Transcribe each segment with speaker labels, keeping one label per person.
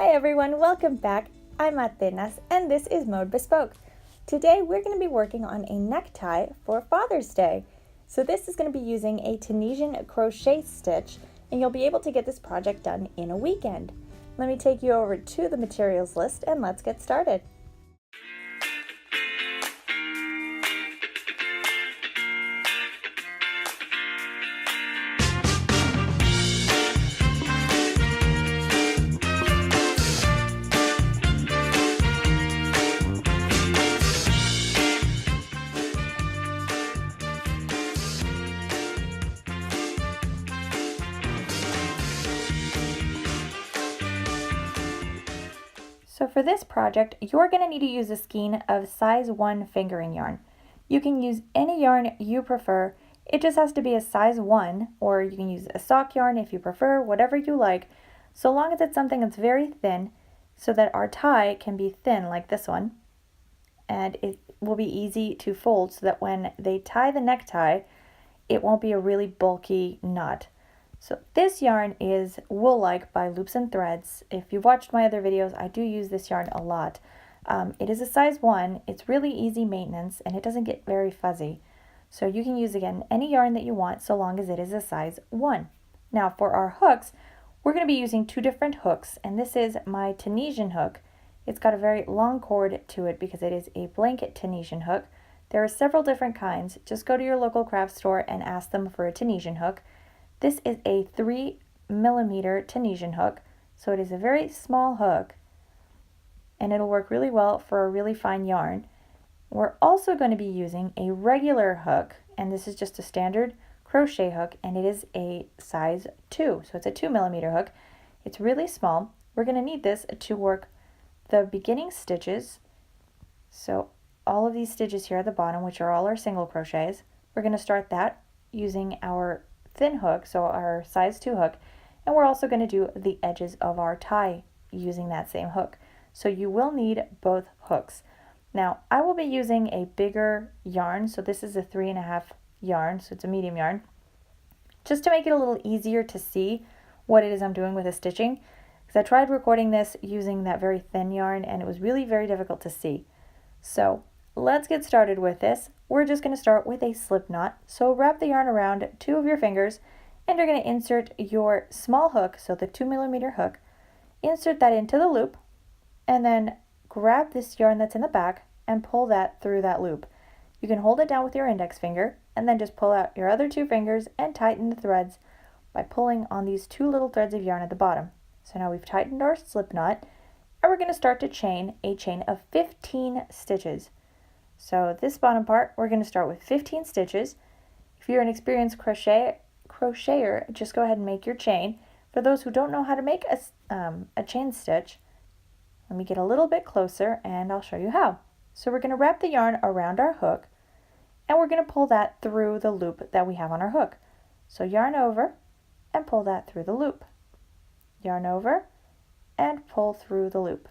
Speaker 1: Hi everyone, welcome back. I'm Atenas and this is Mode Bespoke. Today we're going to be working on a necktie for Father's Day. So this is going to be using a Tunisian crochet stitch and you'll be able to get this project done in a weekend. Let me take you over to the materials list and let's get started. So for this project, you're going to need to use a skein of size 1 fingering yarn. You can use any yarn you prefer. It just has to be a size 1, or you can use a sock yarn if you prefer, whatever you like, so long as it's something that's very thin so that our tie can be thin like this one. And it will be easy to fold so that when they tie the necktie, it won't be a really bulky knot. So this yarn is Woolike by Loops and Threads. If you've watched my other videos, I do use this yarn a lot. It is a size 1, it's really easy maintenance, and it doesn't get very fuzzy. So you can use, again, any yarn that you want so long as it is a size 1. Now for our hooks, we're going to be using 2 different hooks, and this is my Tunisian hook. It's got a very long cord to it because it is a blanket Tunisian hook. There are several different kinds. Just go to your local craft store and ask them for a Tunisian hook. This is a 3mm Tunisian hook, so it is a very small hook, and it'll work really well for a really fine yarn. We're also going to be using a regular hook, and this is just a standard crochet hook, and it is a size 2, so it's a 2mm hook. It's really small. We're going to need this to work the beginning stitches, so all of these stitches here at the bottom, which are all our single crochets. We're going to start that using our thin hook, so our size 2 hook, and we're also going to do the edges of our tie using that same hook. So you will need both hooks. Now I will be using a bigger yarn, so this is a 3.5 yarn, so it's a medium yarn, just to make it a little easier to see what it is I'm doing with the stitching, because I tried recording this using that very thin yarn and it was really very difficult to see. So let's get started with this. We're just going to start with a slip knot. So wrap the yarn around 2 of your fingers and you're going to insert your small hook, so the 2mm hook, insert that into the loop and then grab this yarn that's in the back and pull that through that loop. You can hold it down with your index finger and then just pull out your other 2 fingers and tighten the threads by pulling on these 2 little threads of yarn at the bottom. So now we've tightened our slip knot and we're going to start to chain a chain of 15 stitches. So this bottom part, we're going to start with 15 stitches. If you're an experienced crocheter, just go ahead and make your chain. For those who don't know how to make a chain stitch, let me get a little bit closer and I'll show you how. So we're going to wrap the yarn around our hook and we're going to pull that through the loop that we have on our hook. So yarn over and pull that through the loop. Yarn over and pull through the loop.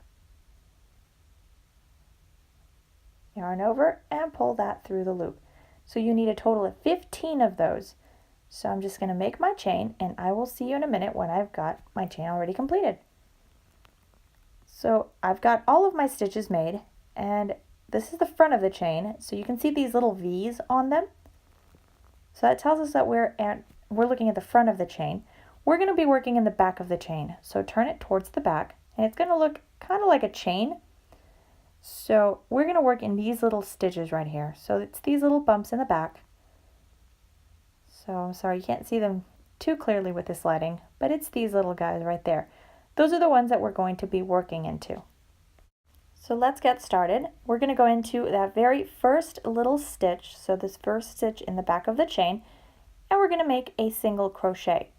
Speaker 1: Yarn over and pull that through the loop. So you need a total of 15 of those. So I'm just going to make my chain and I will see you in a minute when I've got my chain already completed. So I've got all of my stitches made and this is the front of the chain. So you can see these little V's on them. So that tells us that we're looking at the front of the chain. We're going to be working in the back of the chain. So turn it towards the back and it's going to look kind of like a chain. So we're going to work in these little stitches right here. So it's these little bumps in the back. So I'm sorry you can't see them too clearly with this lighting, but it's these little guys right there. Those are the ones that we're going to be working into. So let's get started. We're going to go into that very first little stitch, so this first stitch in the back of the chain, and we're going to make a single crochet.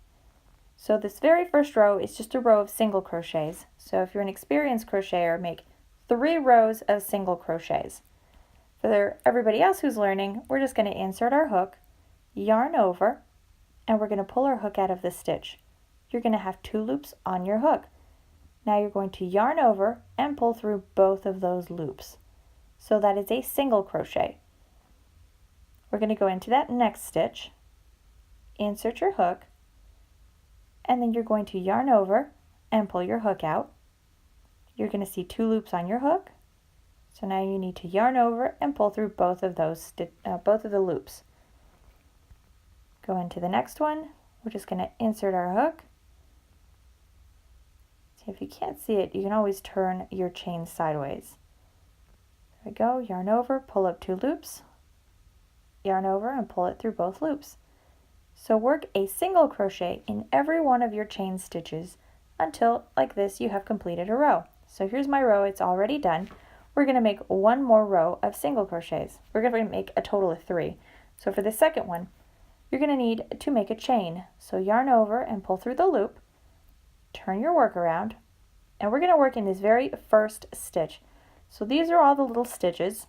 Speaker 1: So this very first row is just a row of single crochets. So if you're an experienced crocheter, make 3 rows of single crochets. For everybody else who's learning, we're just going to insert our hook, yarn over, and we're going to pull our hook out of the stitch. You're going to have 2 loops on your hook. Now you're going to yarn over and pull through both of those loops. So that is a single crochet. We're going to go into that next stitch, insert your hook, and then you're going to yarn over and pull your hook out, you're going to see 2 loops on your hook. So now you need to yarn over and pull through both of the loops. Go into the next one. We're just going to insert our hook. See, if you can't see it, you can always turn your chain sideways. There we go, yarn over, pull up 2 loops, yarn over and pull it through both loops. So work a single crochet in every one of your chain stitches until, like this, you have completed a row. So here's my row, it's already done. We're going to make one more row of single crochets. We're going to make a total of 3. So for the second one, you're going to need to make a chain. So yarn over and pull through the loop, turn your work around, and we're going to work in this very first stitch. So these are all the little stitches.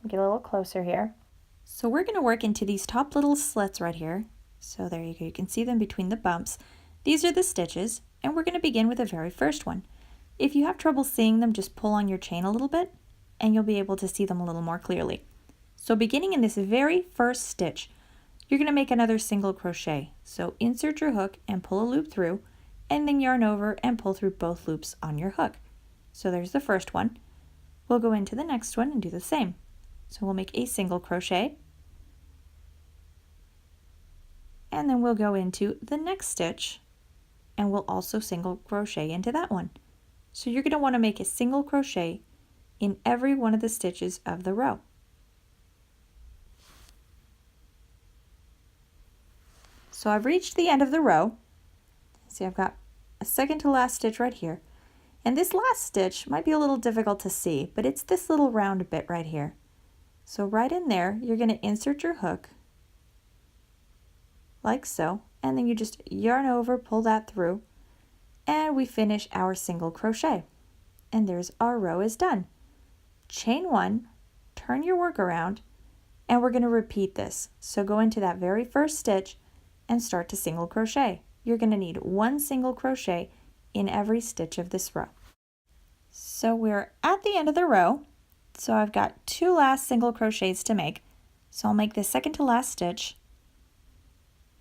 Speaker 1: Get a little closer here. So we're going to work into these top little slits right here. So there you go, you can see them between the bumps. These are the stitches, and we're going to begin with the very first one. If you have trouble seeing them, just pull on your chain a little bit, and you'll be able to see them a little more clearly. So beginning in this very first stitch, you're going to make another single crochet. So insert your hook and pull a loop through, and then yarn over and pull through both loops on your hook. So there's the first one. We'll go into the next one and do the same. So we'll make a single crochet, and then we'll go into the next stitch, and we'll also single crochet into that one. So you're going to want to make a single crochet in every one of the stitches of the row. So I've reached the end of the row. See, I've got a second to last stitch right here. And this last stitch might be a little difficult to see, but it's this little round bit right here. So right in there, you're going to insert your hook, like so, and then you just yarn over, pull that through, and we finish our single crochet. And there's our row is done. Chain 1, turn your work around, and we're going to repeat this. So go into that very first stitch and start to single crochet. You're going to need 1 single crochet in every stitch of this row. So we're at the end of the row. So I've got 2 last single crochets to make. So I'll make the second to last stitch,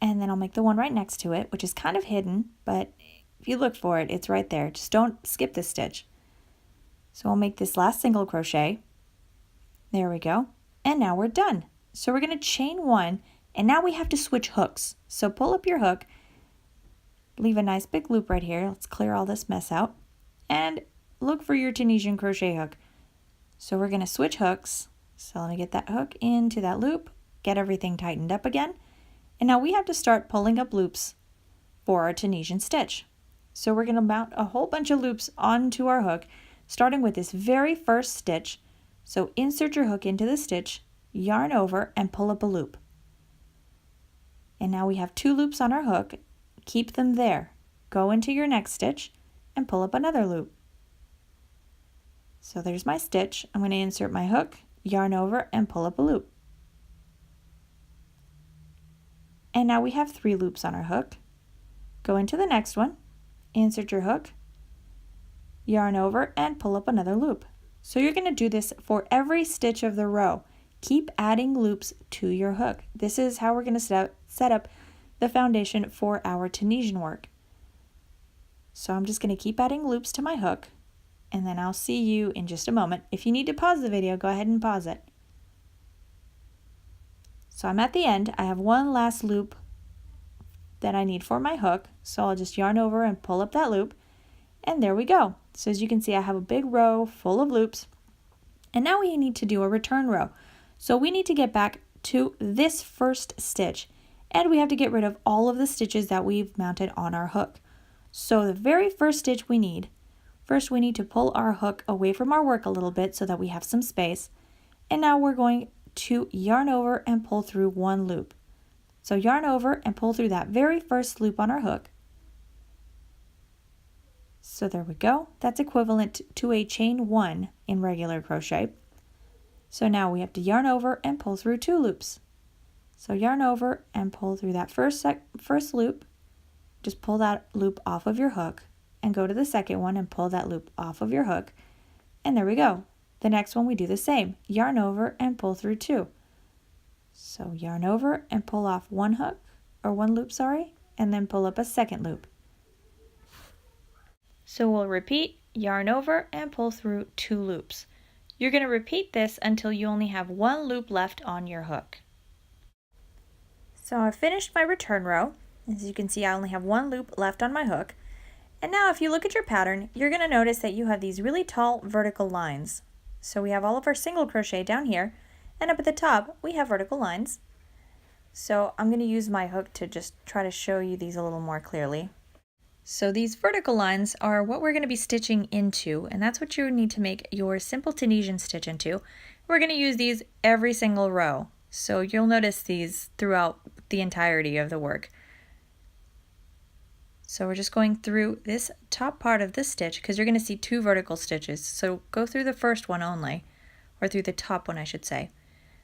Speaker 1: and then I'll make the one right next to it, which is kind of hidden, but if you look for it, it's right there. Just don't skip this stitch. So I'll make this last single crochet. There we go. And now we're done. So we're going to chain 1, and now we have to switch hooks. So pull up your hook, leave a nice big loop right here. Let's clear all this mess out, and look for your Tunisian crochet hook. So we're going to switch hooks. So let me get that hook into that loop, get everything tightened up again, and now we have to start pulling up loops for our Tunisian stitch. So we're going to mount a whole bunch of loops onto our hook, starting with this very first stitch. So insert your hook into the stitch, yarn over, and pull up a loop. And now we have 2 loops on our hook. Keep them there. Go into your next stitch and pull up another loop. So there's my stitch. I'm going to insert my hook, yarn over, and pull up a loop. And now we have 3 loops on our hook. Go into the next one, insert your hook, yarn over, and pull up another loop. So you're going to do this for every stitch of the row. Keep adding loops to your hook. This is how we're going to set up the foundation for our Tunisian work. So I'm just going to keep adding loops to my hook, and then I'll see you in just a moment. If you need to pause the video, go ahead and pause it. So I'm at the end. I have 1 last loop that I need for my hook, so I'll just yarn over and pull up that loop, and there we go. So as you can see, I have a big row full of loops, and now we need to do a return row. So we need to get back to this first stitch, and we have to get rid of all of the stitches that we've mounted on our hook. So the very first stitch we need, first we need to pull our hook away from our work a little bit so that we have some space, and now we're going to yarn over and pull through 1 loop. So yarn over and pull through that very first loop on our hook. So there we go. That's equivalent to a chain 1 in regular crochet. So now we have to yarn over and pull through 2 loops. So yarn over and pull through that first loop. Just pull that loop off of your hook and go to the second one and pull that loop off of your hook. And there we go. The next one we do the same. Yarn over and pull through 2. So yarn over and pull off 1 hook, or 1 loop, sorry, and then pull up a second loop. So we'll repeat yarn over, and pull through 2 loops. You're going to repeat this until you only have 1 loop left on your hook. So I've finished my return row. As you can see, I only have 1 loop left on my hook. And now if you look at your pattern, you're going to notice that you have these really tall vertical lines. So we have all of our single crochet down here, and up at the top we have vertical lines. So I'm going to use my hook to just try to show you these a little more clearly. So these vertical lines are what we're going to be stitching into, and that's what you need to make your simple Tunisian stitch into. We're going to use these every single row, so you'll notice these throughout the entirety of the work. So we're just going through this top part of the stitch because you're going to see 2 vertical stitches, so go through the first one only, or through the top one I should say.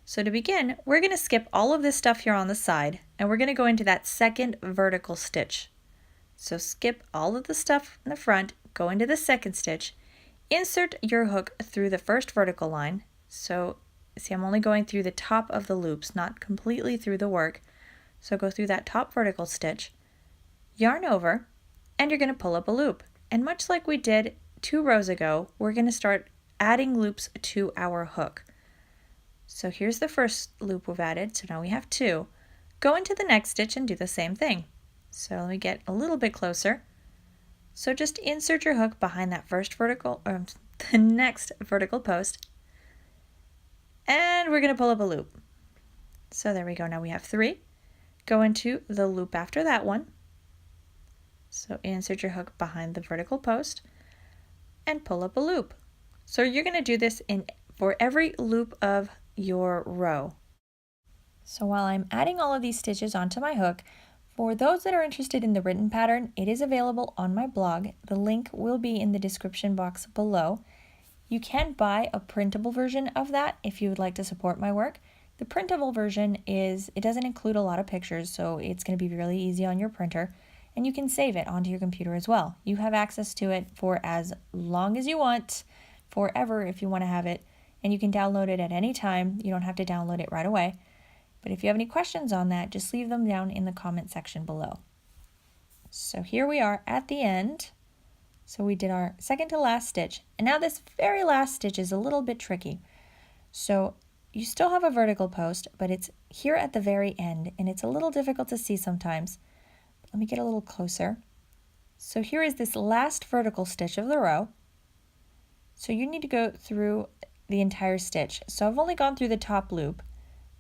Speaker 1: So to begin, we're going to skip all of this stuff here on the side, and we're going to go into that second vertical stitch. So skip all of the stuff in the front, go into the second stitch, insert your hook through the first vertical line. So see, I'm only going through the top of the loops, not completely through the work. So go through that top vertical stitch, yarn over, and you're going to pull up a loop. And much like we did 2 rows ago, we're going to start adding loops to our hook. So here's the first loop we've added, so now we have 2. Go into the next stitch and do the same thing. So let me get a little bit closer. So just insert your hook behind that first vertical, or the next vertical post, and we're going to pull up a loop. So there we go, now we have 3. Go into the loop after that one. So insert your hook behind the vertical post and pull up a loop. So you're going to do this for every loop of your row. So while I'm adding all of these stitches onto my hook, for those that are interested in the written pattern, it is available on my blog. The link will be in the description box below. You can buy a printable version of that if you would like to support my work. The printable version it doesn't include a lot of pictures, so it's going to be really easy on your printer, and you can save it onto your computer as well. You have access to it for as long as you want, forever if you want to have it, and you can download it at any time. You don't have to download it right away. But if you have any questions on that, just leave them down in the comment section below. So here we are at the end. So we did our second to last stitch, and now this very last stitch is a little bit tricky. So you still have a vertical post, but it's here at the very end, and it's a little difficult to see sometimes. Let me get a little closer. So here is this last vertical stitch of the row. So you need to go through the entire stitch. So I've only gone through the top loop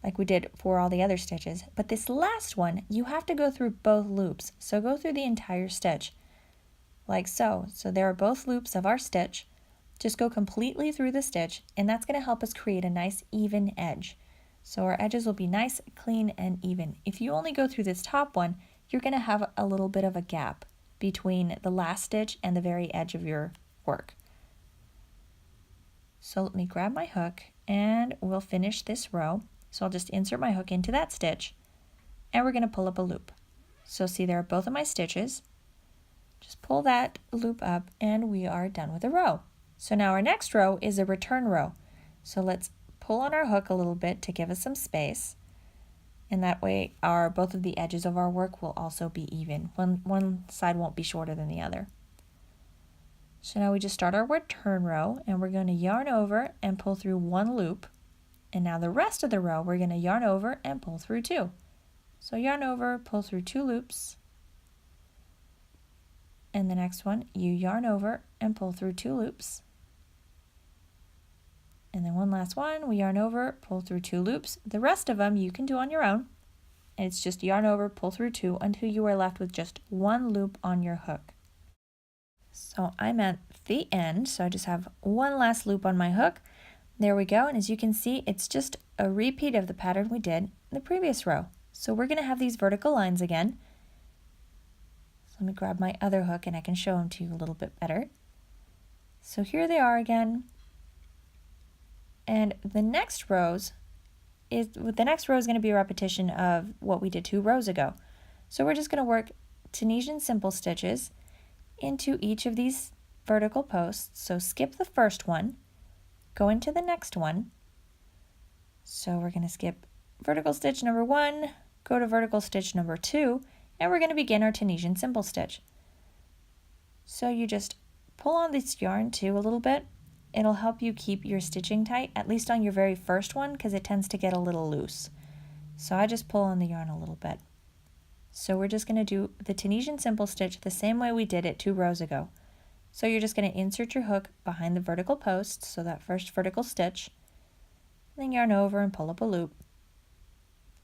Speaker 1: like we did for all the other stitches, but this last one you have to go through both loops. So go through the entire stitch like so. So there are both loops of our stitch. Just go completely through the stitch, and that's going to help us create a nice even edge. So our edges will be nice, clean, and even. If you only go through this top one, you're going to have a little bit of a gap between the last stitch and the very edge of your work. So let me grab my hook and we'll finish this row. So I'll just insert my hook into that stitch, and we're going to pull up a loop. So see, there are both of my stitches. Just pull that loop up and we are done with the row. So now our next row is a return row. So let's pull on our hook a little bit to give us some space, and that way both of the edges of our work will also be even. One side won't be shorter than the other. So now we just start our return row, and we're going to yarn over and pull through 1 loop. And now the rest of the row we're going to yarn over and pull through 2. So yarn over, pull through 2 loops. And the next one, you yarn over and pull through 2 loops. And then one last one, we yarn over, pull through 2 loops. The rest of them you can do on your own. And it's just yarn over, pull through 2 until you are left with just 1 loop on your hook. So I'm at the end, so I just have 1 last loop on my hook. There we go, and as you can see, it's just a repeat of the pattern we did in the previous row. So we're going to have these vertical lines again. So let me grab my other hook and I can show them to you a little bit better. So here they are again. And the next row is going to be a repetition of what we did 2 rows ago. So we're just going to work Tunisian simple stitches into each of these vertical posts. So skip the first one, go into the next one. So we're going to skip vertical stitch number 1, go to vertical stitch number 2, and we're going to begin our Tunisian simple stitch. So you just pull on this yarn too a little bit. It'll help you keep your stitching tight, at least on your very first one, because it tends to get a little loose. So I just pull on the yarn a little bit. So we're just going to do the Tunisian simple stitch the same way we did it 2 rows ago. So you're just going to insert your hook behind the vertical post, so that first vertical stitch, then yarn over and pull up a loop,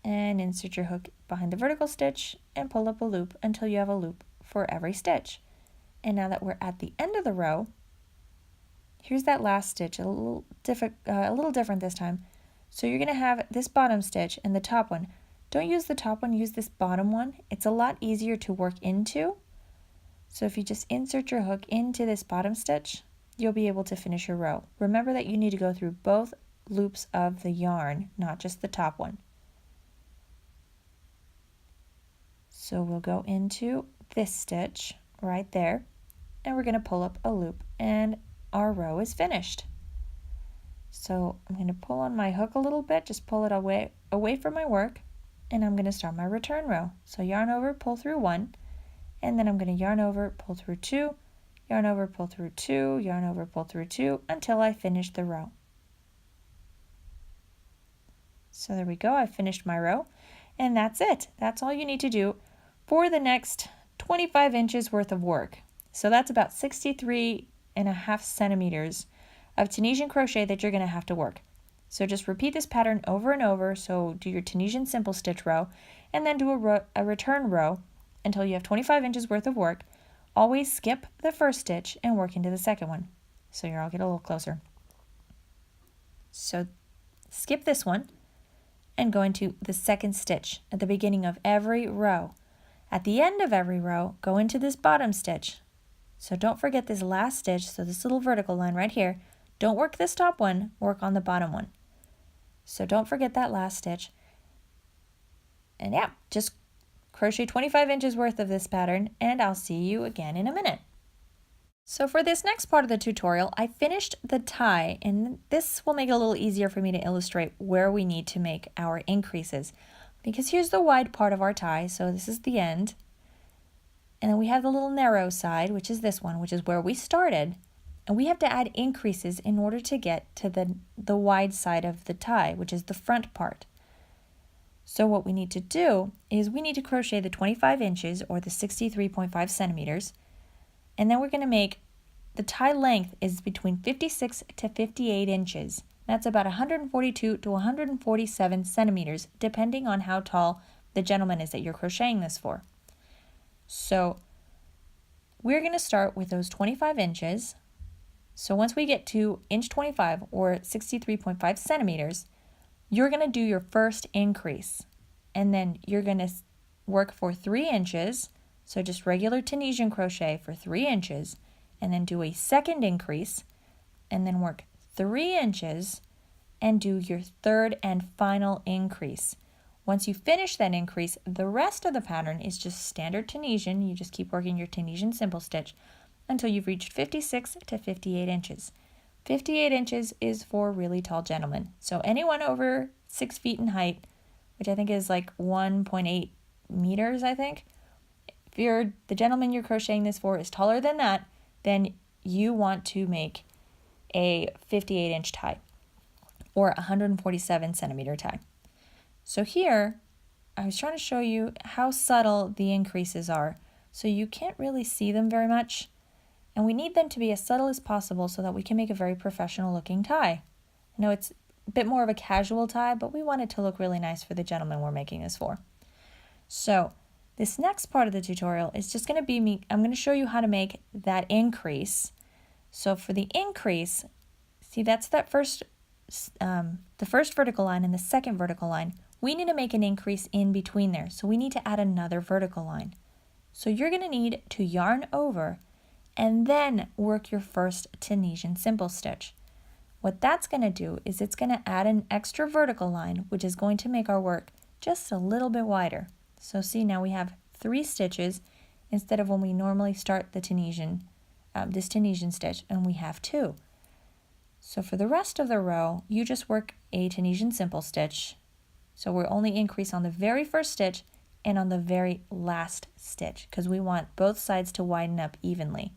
Speaker 1: and insert your hook behind the vertical stitch and pull up a loop until you have a loop for every stitch. And now that we're at the end of the row, here's that last stitch, a little different this time. So you're going to have this bottom stitch and the top one. Don't use the top one, use this bottom one. It's a lot easier to work into. So if you just insert your hook into this bottom stitch, you'll be able to finish your row. Remember that you need to go through both loops of the yarn, not just the top one. So we'll go into this stitch right there, and we're going to pull up a loop, and our row is finished. So I'm going to pull on my hook a little bit, just pull it away from my work, and I'm going to start my return row. So yarn over, pull through 1, and then I'm going to yarn over, pull through 2, yarn over, pull through 2, yarn over, pull through 2, until I finish the row. So there we go, I finished my row, and that's it. That's all you need to do for the next 25 inches worth of work. So that's about 63.5 centimeters of Tunisian crochet that you're going to have to work. So just repeat this pattern over and over. So do your Tunisian simple stitch row, and then do a return row until you have 25 inches worth of work. Always skip the first stitch and work into the second one. So here, I'll get a little closer. So skip this one and go into the second stitch at the beginning of every row. At the end of every row, go into this bottom stitch. So don't forget this last stitch, so this little vertical line right here. Don't work this top one, work on the bottom one. So don't forget that last stitch. And yeah, just crochet 25 inches worth of this pattern, and I'll see you again in a minute. So for this next part of the tutorial, I finished the tie, and this will make it a little easier for me to illustrate where we need to make our increases. Because here's the wide part of our tie, so this is the end. And then we have the little narrow side, which is this one, which is where we started. And we have to add increases in order to get to the wide side of the tie, which is the front part. So what we need to do is we need to crochet the 25 inches, or the 63.5 centimeters. And then we're going to make the tie length is between 56 to 58 inches. That's about 142 to 147 centimeters, depending on how tall the gentleman is that you're crocheting this for. So we're going to start with those 25 inches. So once we get to inch 25, or 63.5 centimeters, you're going to do your first increase. And then you're going to work for 3 inches. So just regular Tunisian crochet for 3 inches, and then do a second increase, and then work 3 inches and do your third and final increase. Once you finish that increase, the rest of the pattern is just standard Tunisian. You just keep working your Tunisian simple stitch until you've reached 56 to 58 inches. 58 inches is for really tall gentlemen. So anyone over 6 feet in height, which I think is like 1.8 meters, I think. If the gentleman you're crocheting this for is taller than that, then you want to make a 58-inch tie, or 147 centimeter tie. So here, I was trying to show you how subtle the increases are. So you can't really see them very much. And we need them to be as subtle as possible so that we can make a very professional looking tie. I know it's a bit more of a casual tie, but we want it to look really nice for the gentleman we're making this for. So this next part of the tutorial is just going to be I'm going to show you how to make that increase. So for the increase, see that's that the first vertical line and the second vertical line. We need to make an increase in between there. So we need to add another vertical line. So you're going to need to yarn over and then work your first Tunisian simple stitch. What that's going to do is it's going to add an extra vertical line, which is going to make our work just a little bit wider. So see, now we have 3 stitches instead of when we normally start the Tunisian, this Tunisian stitch, and we have 2. So for the rest of the row, you just work a Tunisian simple stitch. So we'll only increase on the very first stitch and on the very last stitch because we want both sides to widen up evenly.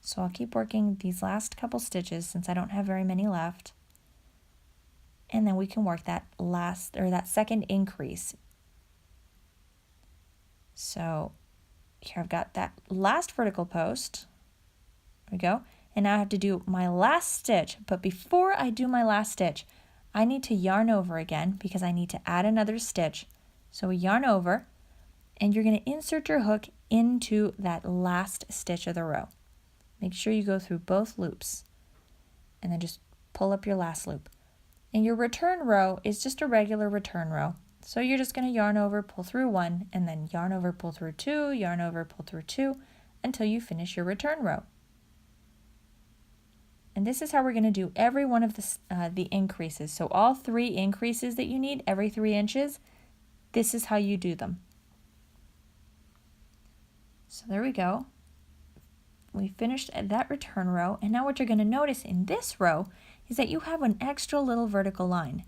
Speaker 1: So I'll keep working these last couple stitches since I don't have very many left. And then we can work that that second increase. So here I've got that last vertical post. There we go. And now I have to do my last stitch, but before I do my last stitch, I need to yarn over again because I need to add another stitch. So we yarn over, and you're going to insert your hook into that last stitch of the row. Make sure you go through both loops, and then just pull up your last loop. And your return row is just a regular return row. So you're just going to yarn over, pull through one, and then yarn over, pull through two, yarn over, pull through two, until you finish your return row. And this is how we're going to do every one of the increases. So all 3 increases that you need, every 3 inches, this is how you do them. So there we go. We finished that return row, and now what you're going to notice in this row is that you have an extra little vertical line.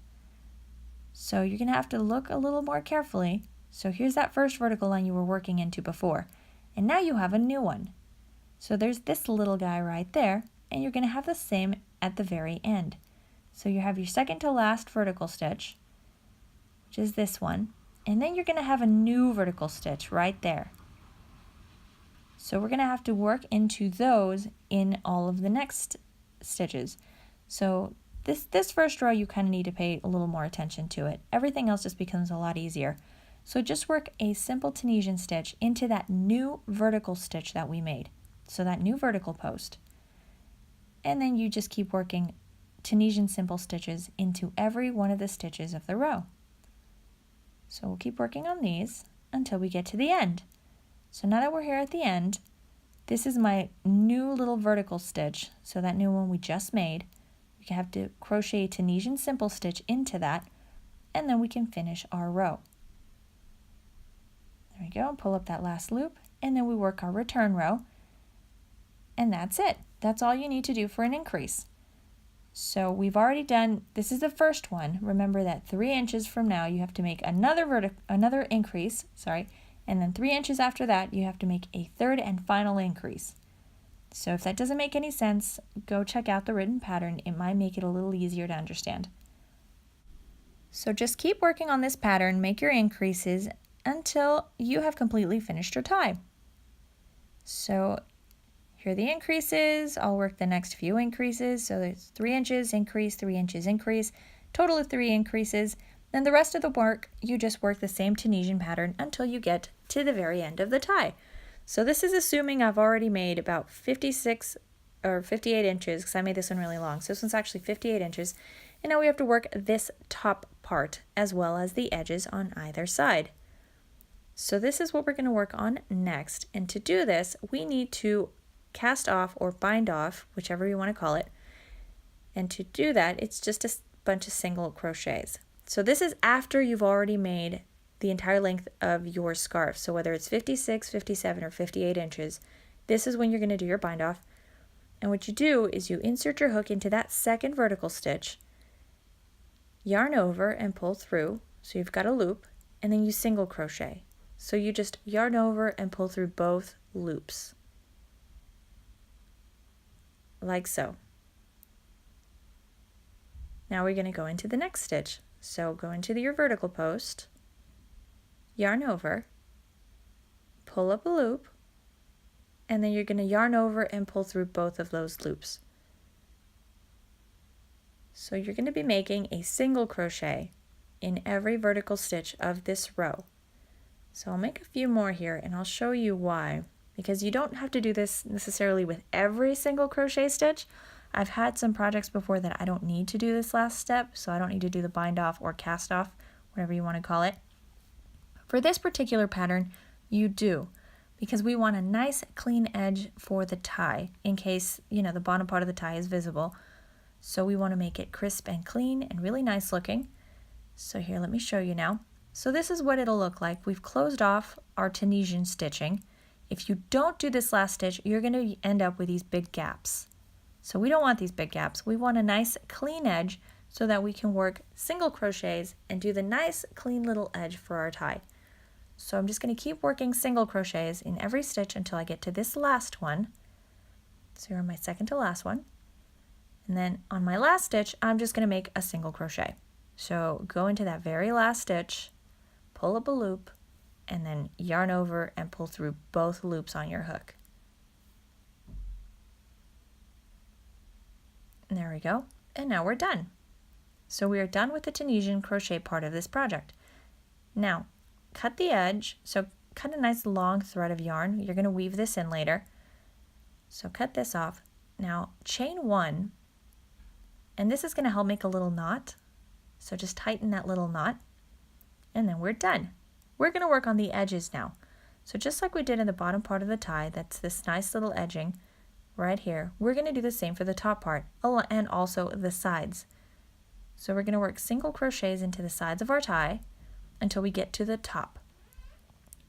Speaker 1: So you're going to have to look a little more carefully. So here's that first vertical line you were working into before, and now you have a new one. So there's this little guy right there, and you're going to have the same at the very end. So you have your second to last vertical stitch, which is this one, and then you're going to have a new vertical stitch right there. So we're going to have to work into those in all of the next stitches. So this first row you kind of need to pay a little more attention to it. Everything else just becomes a lot easier. So just work a simple Tunisian stitch into that new vertical stitch that we made. So that new vertical post. And then you just keep working Tunisian simple stitches into every one of the stitches of the row. So we'll keep working on these until we get to the end. So now that we're here at the end, this is my new little vertical stitch. So that new one we just made. We have to crochet a Tunisian simple stitch into that, and then we can finish our row. There we go, pull up that last loop, and then we work our return row, and that's it. That's all you need to do for an increase. So we've already done, this is the first one. Remember that 3 inches from now you have to make another increase, and then 3 inches after that you have to make a third and final increase. So if that doesn't make any sense, go check out the written pattern. It might make it a little easier to understand. So just keep working on this pattern, make your increases until you have completely finished your tie. So here are the increases. I'll work the next few increases. So there's 3 inches, increase, 3 inches, increase, total of 3 increases. Then the rest of the work, you just work the same Tunisian pattern until you get to the very end of the tie. So this is assuming I've already made about 56 or 58 inches because I made this one really long. So this one's actually 58 inches. And now we have to work this top part as well as the edges on either side. So this is what we're going to work on next. And to do this, we need to cast off or bind off, whichever you want to call it. And to do that, it's just a bunch of single crochets. So this is after you've already made the entire length of your scarf. So whether it's 56, 57, or 58 inches, this is when you're going to do your bind off. And what you do is you insert your hook into that second vertical stitch, yarn over and pull through, so you've got a loop, and then you single crochet. So you just yarn over and pull through both loops, like so. Now we're going to go into the next stitch. So go into your vertical post, yarn over, pull up a loop, and then you're going to yarn over and pull through both of those loops. So you're going to be making a single crochet in every vertical stitch of this row. So I'll make a few more here and I'll show you why, because you don't have to do this necessarily with every single crochet stitch. I've had some projects before that I don't need to do this last step, so I don't need to do the bind off or cast off, whatever you want to call it. For this particular pattern, you do, because we want a nice clean edge for the tie in case, the bottom part of the tie is visible. So we want to make it crisp and clean and really nice looking. So here, let me show you now. So this is what it'll look like. We've closed off our Tunisian stitching. If you don't do this last stitch, you're going to end up with these big gaps. So we don't want these big gaps. We want a nice clean edge so that we can work single crochets and do the nice clean little edge for our tie. So I'm just going to keep working single crochets in every stitch until I get to this last one. So you're on my second to last one. And then on my last stitch, I'm just going to make a single crochet. So go into that very last stitch, pull up a loop, and then yarn over and pull through both loops on your hook. And there we go. And now we're done. So we are done with the Tunisian crochet part of this project. Now, cut the edge. So cut a nice long thread of yarn. You're going to weave this in later. So cut this off. Now chain one. And this is going to help make a little knot. So just tighten that little knot. And then we're done. We're going to work on the edges now. So just like we did in the bottom part of the tie, that's this nice little edging right here. We're going to do the same for the top part and also the sides. So we're going to work single crochets into the sides of our tie until we get to the top.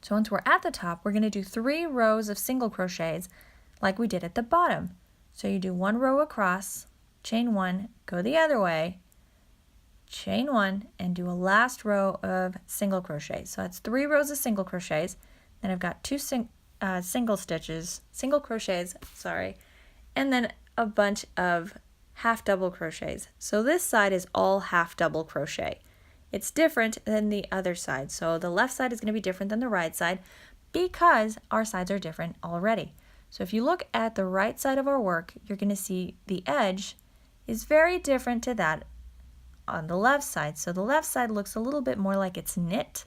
Speaker 1: So once we're at the top, we're going to do 3 rows of single crochets like we did at the bottom. So you do 1 row across, chain 1, go the other way, chain 1, and do a last row of single crochets. So that's 3 rows of single crochets. Then I've got 2 single crochets, and then a bunch of half double crochets. So this side is all half double crochet. It's different than the other side. So the left side is going to be different than the right side because our sides are different already. So if you look at the right side of our work, you're going to see the edge is very different to that on the left side. So the left side looks a little bit more like it's knit.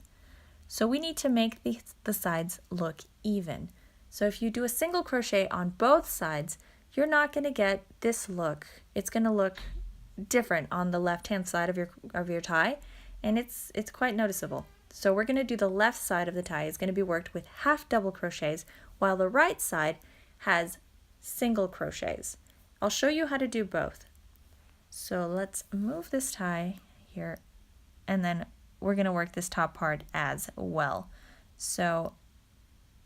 Speaker 1: So we need to make the sides look even. So if you do a single crochet on both sides, you're not going to get this look. It's going to look different on the left-hand side of your tie, and it's quite noticeable. So we're going to do the left side of the tie is going to be worked with half double crochets, while the right side has single crochets. I'll show you how to do both. So let's move this tie here, and then we're going to work this top part as well. So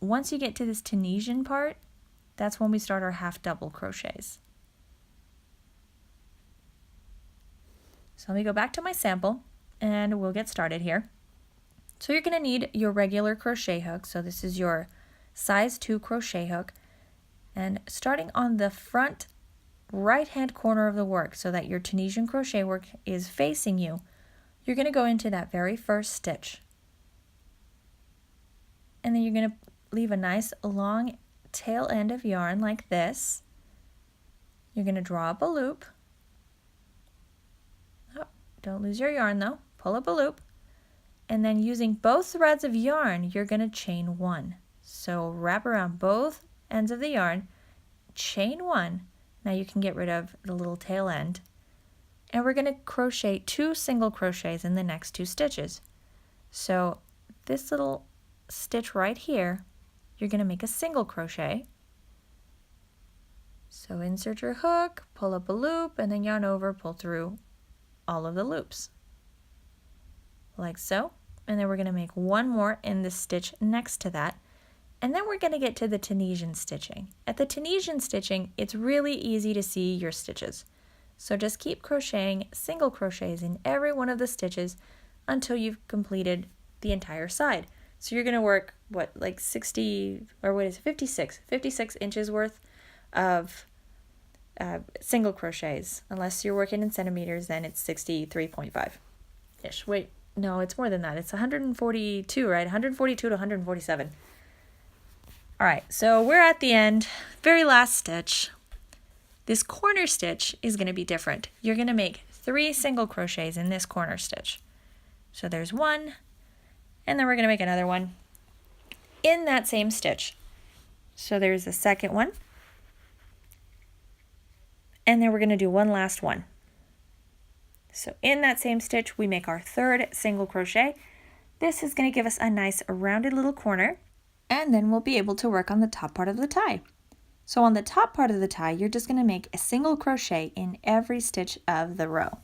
Speaker 1: once you get to this Tunisian part, that's when we start our half double crochets. So let me go back to my sample and we'll get started here. So you're going to need your regular crochet hook. So this is your size 2 crochet hook, and starting on the front right hand corner of the work so that your Tunisian crochet work is facing you, you're going to go into that very first stitch, and then you're going to leave a nice long tail end of yarn like this. You're going to draw up a loop. Oh, don't lose your yarn though. Pull up a loop, and then using both threads of yarn, you're going to chain 1. So wrap around both ends of the yarn, chain 1. Now you can get rid of the little tail end, and we're going to crochet 2 single crochets in the next 2 stitches. So this little stitch right here, you're going to make a single crochet. So insert your hook, pull up a loop, and then yarn over, pull through all of the loops like so. And then we're going to make 1 more in the stitch next to that, and then we're going to get to the Tunisian stitching. At the Tunisian stitching, it's really easy to see your stitches. So just keep crocheting single crochets in every one of the stitches until you've completed the entire side. So you're going to work, what, like 56 inches worth of single crochets. Unless you're working in centimeters, then it's 63.5-ish. Wait, no, it's more than that. It's 142, right? 142 to 147. All right, so we're at the end, very last stitch. This corner stitch is going to be different. You're going to make 3 single crochets in this corner stitch. So there's 1, and then we're going to make another one in that same stitch. So there's the second one, and then we're going to do 1 last one. So in that same stitch, we make our 3rd single crochet. This is going to give us a nice rounded little corner, and then we'll be able to work on the top part of the tie. So on the top part of the tie, you're just going to make a single crochet in every stitch of the row.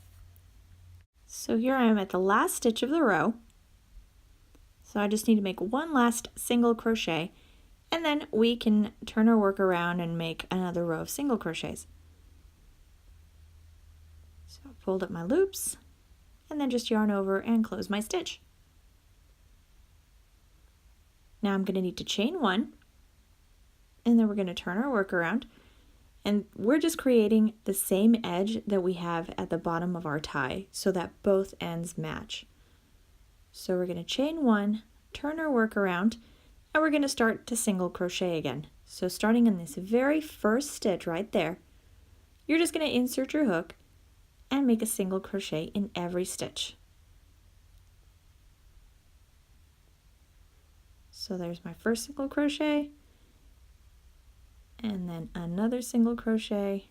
Speaker 1: So here I am at the last stitch of the row. So I just need to make 1 last single crochet, and then we can turn our work around and make another row of single crochets. So I pulled up my loops, and then just yarn over and close my stitch. Now I'm going to need to chain 1, and then we're going to turn our work around, And we're just creating the same edge that we have at the bottom of our tie so that both ends match. So we're going to chain 1, turn our work around, and we're going to start to single crochet again. So starting in this very first stitch right there, you're just going to insert your hook and make a single crochet in every stitch. So there's my first single crochet, and then another single crochet,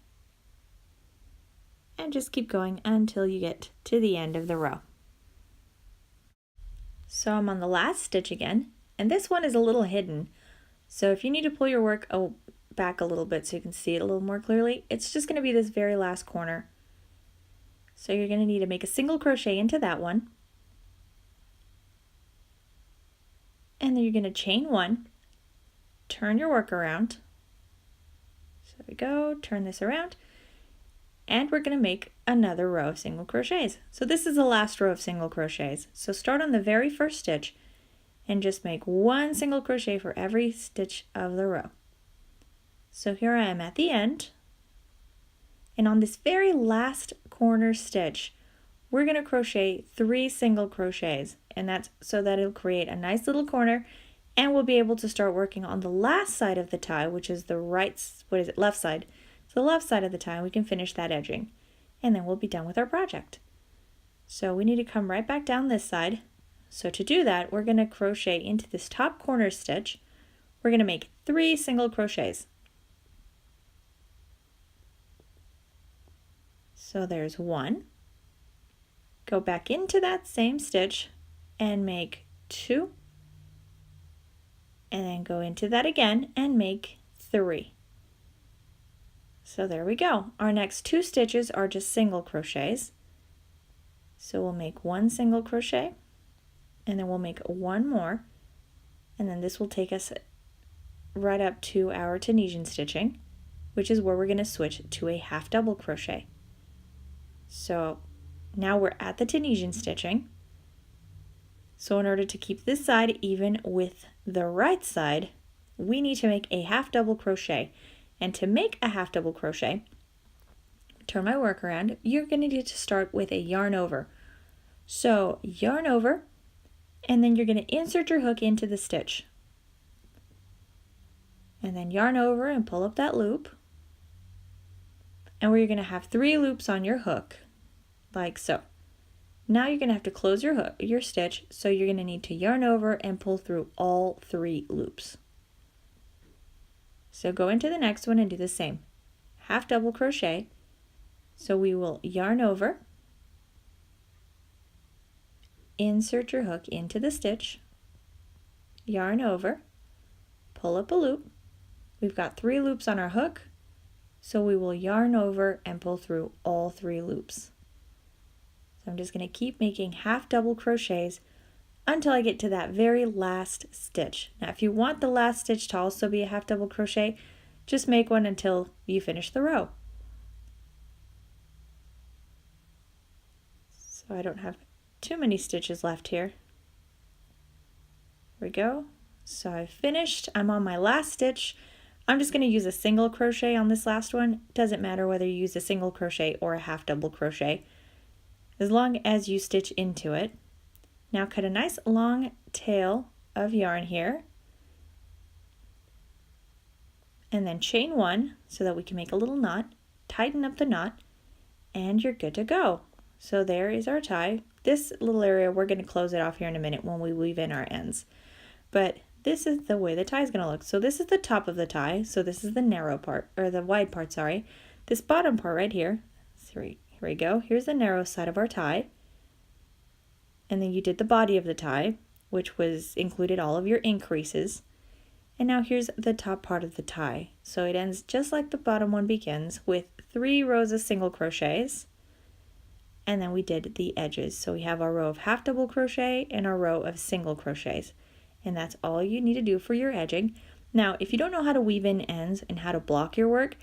Speaker 1: and just keep going until you get to the end of the row. So I'm on the last stitch again, and this one is a little hidden. So if you need to pull your work back a little bit so you can see it a little more clearly, it's just going to be this very last corner. So you're going to need to make a single crochet into that one, and then you're going to chain 1, turn your work around. So there we go, turn this around, and we're going to make another row of single crochets. So this is the last row of single crochets. So start on the very first stitch and just make 1 single crochet for every stitch of the row. So here I am at the end, and on this very last corner stitch, we're going to crochet 3 single crochets, and that's so that it'll create a nice little corner, and we'll be able to start working on the last side of the tie, which is the left side. So the left side of the tie, we can finish that edging, and then we'll be done with our project. So we need to come right back down this side. So to do that, we're going to crochet into this top corner stitch. We're going to make 3 single crochets. So there's 1. Go back into that same stitch and make 2, and then go into that again and make 3. So there we go. Our next 2 stitches are just single crochets. So we'll make 1 single crochet, and then we'll make 1 more, and then this will take us right up to our Tunisian stitching, which is where we're going to switch to a half double crochet. So now we're at the Tunisian stitching. So in order to keep this side even with the right side, we need to make a half double crochet. And to make a half double crochet, turn my work around, you're going to need to start with a yarn over. So yarn over, and then you're going to insert your hook into the stitch. And then yarn over and pull up that loop. And where you're going to have 3 loops on your hook, like so. Now you're going to have to close your stitch, so you're going to need to yarn over and pull through all 3 loops. So go into the next one and do the same. Half double crochet. So we will yarn over, insert your hook into the stitch, yarn over, pull up a loop. We've got 3 loops on our hook, so we will yarn over and pull through all 3 loops. So I'm just going to keep making half double crochets until I get to that very last stitch. Now if you want the last stitch to also be a half double crochet, just make one until you finish the row. So I don't have too many stitches left here. There we go. So I've finished. I'm on my last stitch. I'm just going to use a single crochet on this last one. Doesn't matter whether you use a single crochet or a half double crochet, as long as you stitch into it. Now cut a nice long tail of yarn here, and then chain 1 so that we can make a little knot, tighten up the knot, and you're good to go. So there is our tie. This little area, we're going to close it off here in a minute when we weave in our ends. But this is the way the tie is going to look. So this is the top of the tie. So this is the narrow part, or the wide part, sorry. This bottom part right here, here we go. Here's the narrow side of our tie. And then you did the body of the tie, which included all of your increases. And now here's the top part of the tie. So it ends just like the bottom one begins, with 3 rows of single crochets. And then we did the edges. So we have our row of half double crochet and our row of single crochets. And that's all you need to do for your edging. Now, if you don't know how to weave in ends and how to block your work,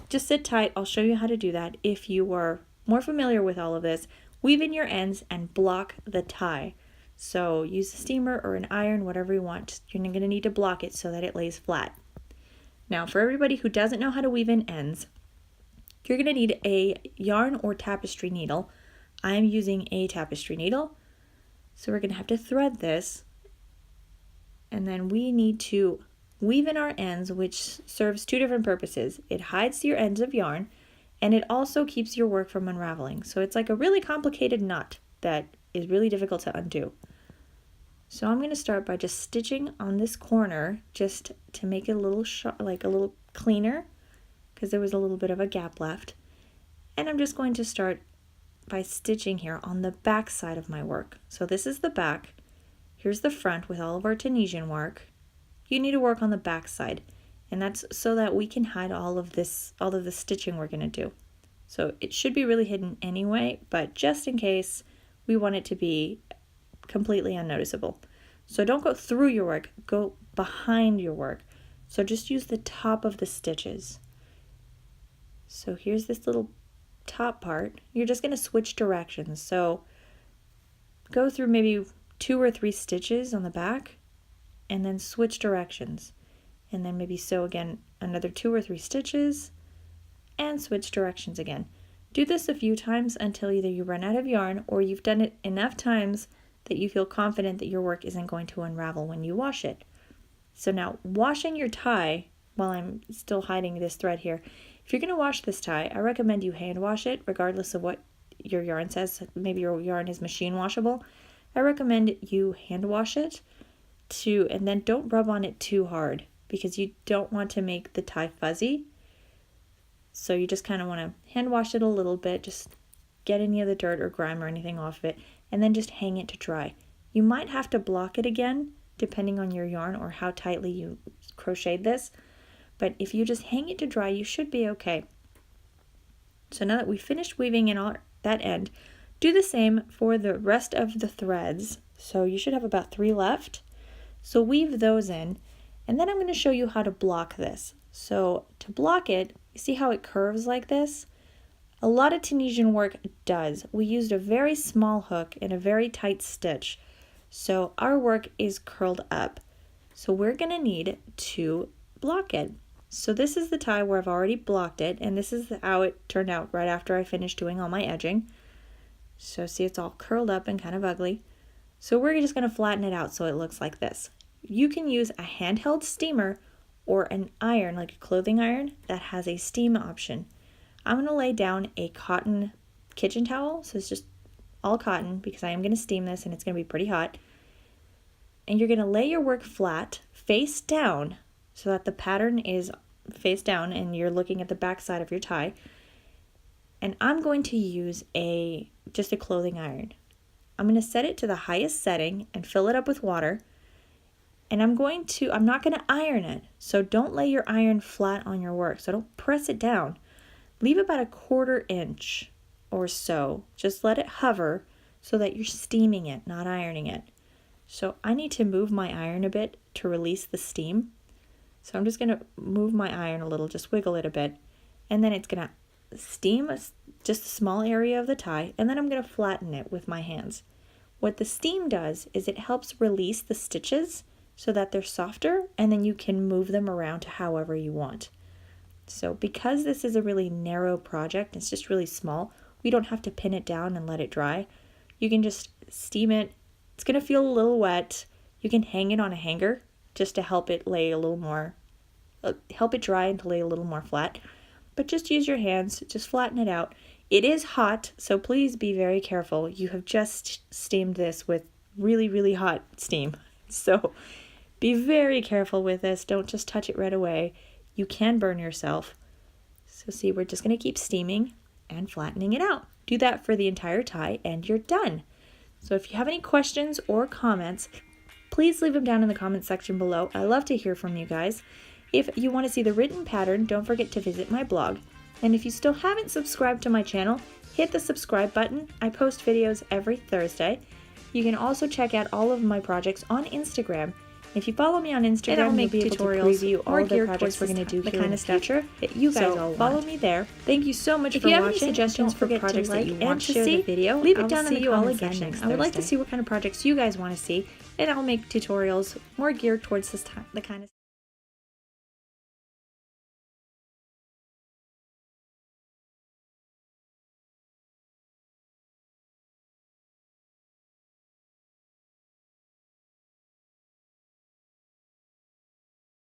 Speaker 1: just sit tight. I'll show you how to do that. If you are more familiar with all of this, weave in your ends and block the tie. So use a steamer or an iron, whatever you want. You're going to need to block it so that it lays flat. Now, for everybody who doesn't know how to weave in ends, you're going to need a yarn or tapestry needle. I am using a tapestry needle. So we're going to have to thread this, and then we need to weave in our ends, which serves two different purposes. It hides your ends of yarn, and it also keeps your work from unraveling. So it's like a really complicated knot that is really difficult to undo. So I'm going to start by just stitching on this corner just to make it a little like a little cleaner, because there was a little bit of a gap left. And I'm just going to start by stitching here on the back side of my work. So this is the back. Here's the front with all of our Tunisian work. You need to work on the back side, and that's so that we can hide all of the stitching we're going to do. So it should be really hidden anyway, but just in case, we want it to be completely unnoticeable. So don't go through your work, go behind your work. So just use the top of the stitches. So here's this little top part. You're just going to switch directions. So go through maybe 2 or 3 stitches on the back and then switch directions. And then maybe sew again another 2 or 3 stitches and switch directions again. Do this a few times until either you run out of yarn or you've done it enough times that you feel confident that your work isn't going to unravel when you wash it. So now, washing your tie, while I'm still hiding this thread here, if you're going to wash this tie, I recommend you hand wash it regardless of what your yarn says. Maybe your yarn is machine washable. I recommend you hand wash it and then don't rub on it too hard because you don't want to make the tie fuzzy. So you just kind of want to hand wash it a little bit, just get any of the dirt or grime or anything off of it, and then just hang it to dry. You might have to block it again depending on your yarn or how tightly you crocheted this, but if you just hang it to dry, you should be okay. So now that we finished weaving in all that end, do the same for the rest of the threads. So you should have about 3 left. So weave those in, and then I'm going to show you how to block this. So to block it, you see how it curves like this? A lot of Tunisian work does. We used a very small hook and a very tight stitch. So our work is curled up. So we're going to need to block it. So this is the tie where I've already blocked it, and this is how it turned out right after I finished doing all my edging. So see, it's all curled up and kind of ugly. So we're just going to flatten it out so it looks like this. You can use a handheld steamer or an iron, like a clothing iron, that has a steam option. I'm going to lay down a cotton kitchen towel, so it's just all cotton because I am going to steam this and it's going to be pretty hot. And you're going to lay your work flat, face down, so that the pattern is face down and you're looking at the back side of your tie. And I'm going to use just a clothing iron. I'm going to set it to the highest setting and fill it up with water. And I'm not going to iron it. So don't lay your iron flat on your work. So don't press it down. Leave about a 1/4 inch or so. Just let it hover so that you're steaming it, not ironing it. So I need to move my iron a bit to release the steam. So I'm just going to move my iron a little, just wiggle it a bit. And then it's going to steam just a small area of the tie, and then I'm going to flatten it with my hands. What the steam does is it helps release the stitches so that they're softer, and then you can move them around to however you want. So because this is a really narrow project, it's just really small, we don't have to pin it down and let it dry. You can just steam it. It's going to feel a little wet. You can hang it on a hanger just to help it lay a little more, help it dry and to lay a little more flat. But just use your hands, just flatten it out. It is hot, so please be very careful. You have just steamed this with really, really hot steam. So be very careful with this. Don't just touch it right away. You can burn yourself. So see, we're just going to keep steaming and flattening it out. Do that for the entire tie and you're done. So if you have any questions or comments, please leave them down in the comment section below. I love to hear from you guys. If you want to see the written pattern, don't forget to visit my blog. And if you still haven't subscribed to my channel, hit the subscribe button. I post videos every Thursday. You can also check out all of my projects on Instagram. If you follow me on Instagram, you'll be able to preview all the projects we're going to do here in the future that you guys all follow me there. Thank you so much for watching. If you have any suggestions for projects that you want to see, leave it down in the comment section. I would like to see what kind of projects you guys want to see, and I'll make tutorials more geared towards the kind of